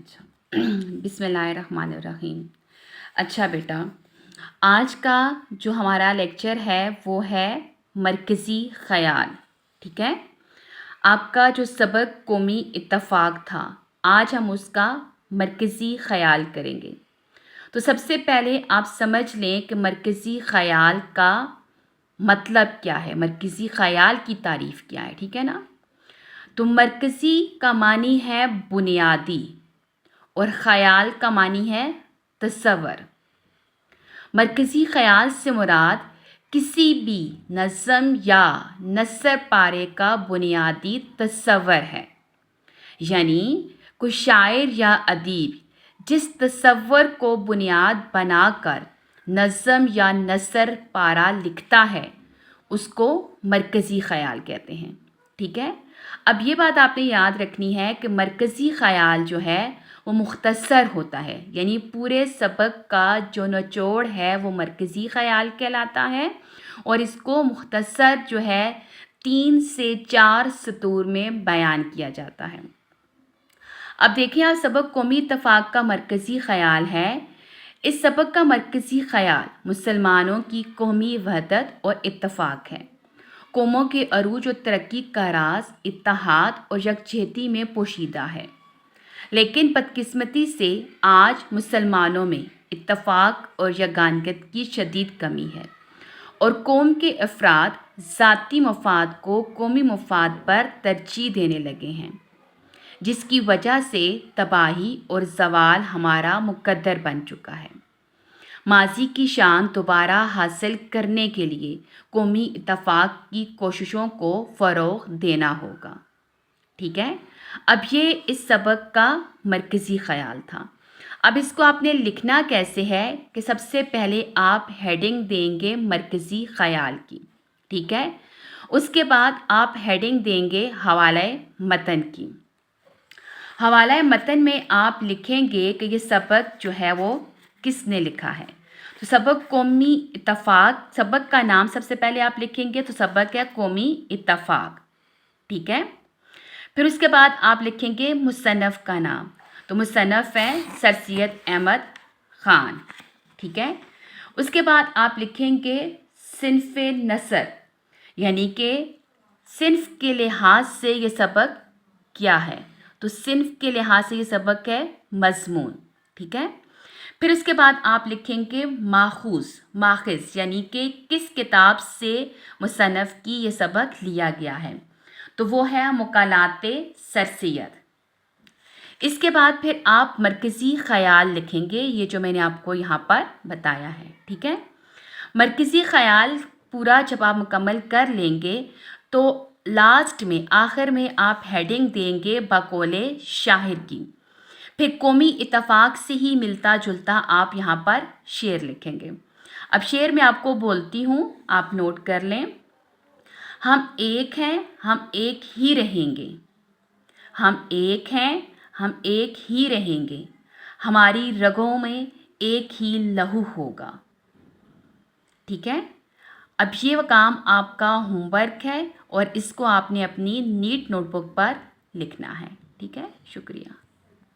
अच्छा बिस्मिल्लाहिर्रहमानिर्रहीम। अच्छा बेटा, आज का जो हमारा लेक्चर है वो है मरकज़ी ख़याल। ठीक है, आपका जो सबक कौमी इत्तफ़ाक़ था, आज हम उसका मरकज़ी ख़याल करेंगे। तो सबसे पहले आप समझ लें कि मरकज़ी ख़याल का मतलब क्या है, मरकज़ी ख़याल की तारीफ़ क्या है। ठीक है ना। तो मरकज़ी का मानी है बुनियादी और ख़याल का मानी है तसव्वुर। मरकज़ी ख़याल से मुराद किसी भी नज़म या नसर पारे का बुनियादी तसव्वुर है, यानी कोई शायर या अदीब जिस तसव्वुर को बुनियाद बनाकर नज़म या नसर पारा लिखता है उसको मरकज़ी ख़याल कहते हैं। ठीक है, अब ये बात आपने याद रखनी है कि मरकज़ी ख़याल जो है वो मुख्तसर होता है, यानी पूरे सबक का जो निचोड़ है वो मरकज़ी ख़याल कहलाता है और इसको मुख्तसर जो है 3 से 4 सतूर में बयान किया जाता है। अब देखिए, आप सबक कौमी इत्तफ़ाक़ का मरकज़ी ख़याल है। इस सबक का मरकज़ी ख़याल मुसलमानों की कौमी वहदत और इत्तफ़ाक़ है। कौमों के अरूज और तरक्की का राज इत्तेहाद और यकजहती में पोशीदा है, लेकिन बदकिस्मती से आज मुसलमानों में इत्तफ़ाक़ और यगानगत की शदीद कमी है और कौम के अफराद ज़ाती मफाद को कौमी मफाद पर तरजीह देने लगे हैं, जिसकी वजह से तबाही और ज़वाल हमारा मुक़द्दर बन चुका है। माज़ी की शान दोबारा हासिल करने के लिए कौमी इत्तफ़ाक़ की कोशिशों को फ़रोग़ देना होगा। ठीक है, अब ये इस सबक का मरकज़ी ख़याल था। अब इसको आपने लिखना कैसे है कि सबसे पहले आप हेडिंग देंगे मरकज़ी ख़याल की। ठीक है, उसके बाद आप हेडिंग देंगे हवाले मतन की। हवाला मतन में आप लिखेंगे कि ये सबक जो है वो किसने लिखा है। तो सबक कौमी इत्तफ़ाक़, सबक का नाम सबसे पहले आप लिखेंगे, तो सबक है कौमी इत्तफ़ाक़। ठीक है, फिर उसके बाद आप लिखेंगे मुसन्नफ़ का नाम, तो मुसन्नफ़ है सर सैयद अहमद ख़ान। ठीक है, उसके बाद आप लिखेंगे सिन्फ़ नसर, यानी कि सिन्फ़ के लिहाज से ये सबक क्या है, तो सिन्फ़ के लिहाज से ये सबक है मज़मून। ठीक है, फिर उसके बाद आप लिखेंगे माख़िज़, यानी कि किस किताब से मुसन्नफ़ की ये सबक लिया गया है, तो वो है मक़ालात सर सैयद। इसके बाद फिर आप मरकज़ी ख़याल लिखेंगे, ये जो मैंने आपको यहाँ पर बताया है। ठीक है, मरकज़ी ख़याल पूरा जब आप मुकम्मल कर लेंगे तो लास्ट में आखिर में आप हेडिंग देंगे बकौले शाहिर की। फिर कौमी इत्तफ़ाक़ से ही मिलता जुलता आप यहाँ पर शेर लिखेंगे। अब शेर मैं आपको बोलती हूँ, आप नोट कर लें। हम एक हैं, हम एक ही रहेंगे। हम एक हैं, हम एक ही रहेंगे। हमारी रगों में एक ही लहू होगा। ठीक है, अब ये काम आपका होमवर्क है और इसको आपने अपनी नीट नोटबुक पर लिखना है। ठीक है, शुक्रिया।